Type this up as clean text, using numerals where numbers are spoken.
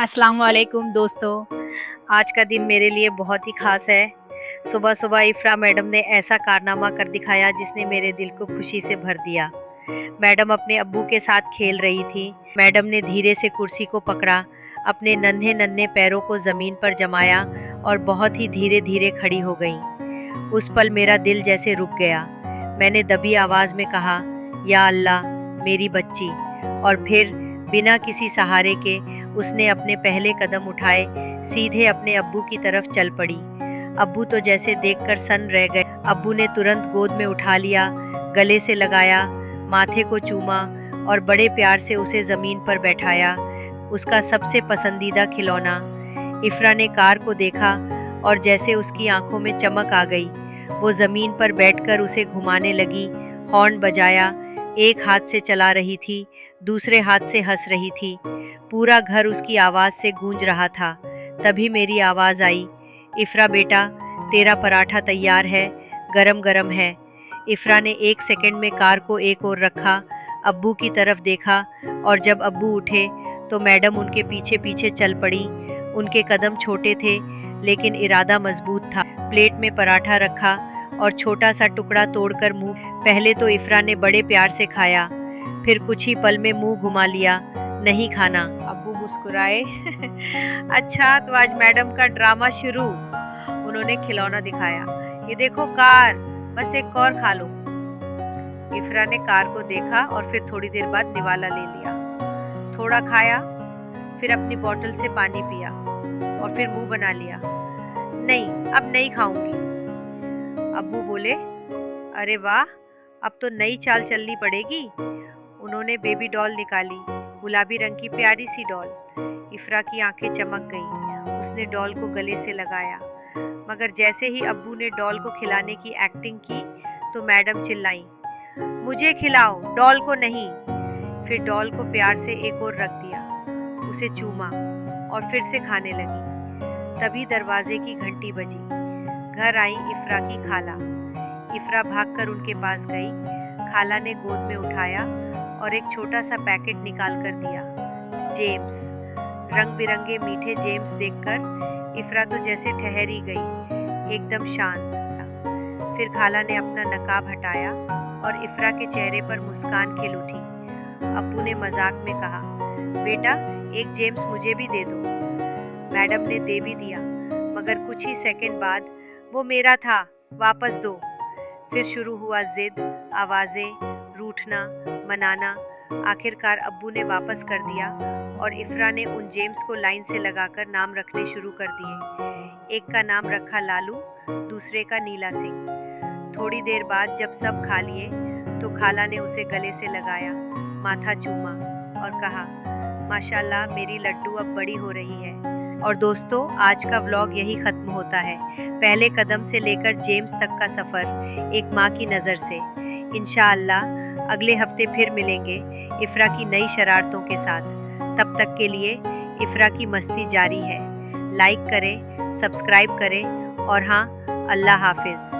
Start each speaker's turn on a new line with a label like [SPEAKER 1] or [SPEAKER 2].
[SPEAKER 1] अस्सलाम वालेकुम दोस्तों। आज का दिन मेरे लिए बहुत ही ख़ास है। सुबह सुबह इफ़रा मैडम ने ऐसा कारनामा कर दिखाया जिसने मेरे दिल को खुशी से भर दिया। मैडम अपने अब्बू के साथ खेल रही थी। मैडम ने धीरे से कुर्सी को पकड़ा, अपने नन्हे-नन्हे पैरों को ज़मीन पर जमाया और बहुत ही धीरे-धीरे खड़ी हो गईं। उस पल मेरा दिल जैसे रुक गया। मैंने दबी आवाज़ में कहा, या अल्लाह, मेरी बच्ची। और फिर बिना किसी सहारे के उसने अपने पहले कदम उठाए, सीधे अपने अब्बू की तरफ चल पड़ी। अब्बू तो जैसे देखकर सन्न रह गए। अब्बू ने तुरंत गोद में उठा लिया, गले से लगाया, माथे को चूमा और बड़े प्यार से उसे ज़मीन पर बैठाया, उसका सबसे पसंदीदा खिलौना। इफ़रा ने कार को देखा और जैसे उसकी आंखों में चमक आ गई, वो ज़मीन पर बैठकर उसे घुमाने लगी, हॉर्न बजाया, एक हाथ से चला रही थी, दूसरे हाथ से हंस रही थी। पूरा घर उसकी आवाज़ से गूंज रहा था। तभी मेरी आवाज़ आई, इफ़रा बेटा, तेरा पराठा तैयार है, गरम गरम है। इफ़रा ने एक सेकंड में कार को एक ओर रखा, अब्बू की तरफ देखा और जब अब्बू उठे तो मैडम उनके पीछे पीछे चल पड़ी। उनके कदम छोटे थे लेकिन इरादा मजबूत था। प्लेट में पराठा रखा और छोटा सा टुकड़ा तोड़कर मुंह। पहले तो इफ़रा ने बड़े प्यार से खाया, फिर कुछ ही पल में मुंह घुमा लिया, नहीं खाना। अब्बू मुस्कुराए। अच्छा, तो आज मैडम का ड्रामा शुरू। उन्होंने खिलौना दिखाया, ये देखो कार, बस एक और खा लो। इफ़रा ने कार को देखा और फिर थोड़ी देर बाद निवाला ले लिया। थोड़ा खाया, फिर अपनी बोतल से पानी पिया और फिर मुंह बना लिया, नहीं अब नहीं खाऊंगी। अब्बू बोले, अरे वाह, अब तो नई चाल चलनी पड़ेगी। उन्होंने बेबी डॉल निकाली, गुलाबी रंग की प्यारी सी डॉल। इफ़रा की आंखें चमक गईं। उसने डॉल को गले से लगाया, मगर जैसे ही अब्बू ने डॉल को खिलाने की एक्टिंग की तो मैडम चिल्लाई, मुझे खिलाओ, डॉल को नहीं। फिर डॉल को प्यार से एक और रख दिया, उसे चूमा और फिर से खाने लगी। तभी दरवाजे की घंटी बजी। घर आई इफ़रा की खाला। इफ़रा भागकर उनके पास गई। खाला ने गोद में उठाया और एक छोटा सा पैकेट निकाल कर दिया, जेम्स। रंग बिरंगे मीठे जेम्स देखकर इफ़रा तो जैसे ठहर ही गई, एकदम शांत। फिर खाला ने अपना नकाब हटाया और इफ़रा के चेहरे पर मुस्कान खिल उठी। अब्बू ने मजाक में कहा, बेटा एक जेम्स मुझे भी दे दो। मैडम ने दे भी दिया, मगर कुछ ही सेकंड बाद, वो मेरा था, वापस दो। फिर शुरू हुआ जिद, आवाज़ें, रूठना, मनाना। आखिरकार अब्बू ने वापस कर दिया और इफ़रा ने उन जेम्स को लाइन से लगाकर नाम रखने शुरू कर दिए। एक का नाम रखा लालू, दूसरे का नीला सिंह। थोड़ी देर बाद जब सब खा लिए तो खाला ने उसे गले से लगाया, माथा चूमा और कहा, माशाल्लाह मेरी लड्डू अब बड़ी हो रही है। और दोस्तों, आज का व्लॉग यही ख़त्म होता है। पहले कदम से लेकर जेम्स तक का सफ़र एक माँ की नज़र से। इंशाअल्लाह अगले हफ्ते फिर मिलेंगे इफ़रा की नई शरारतों के साथ। तब तक के लिए इफ़रा की मस्ती जारी है। लाइक करें, सब्सक्राइब करें और हाँ, अल्लाह हाफिज़।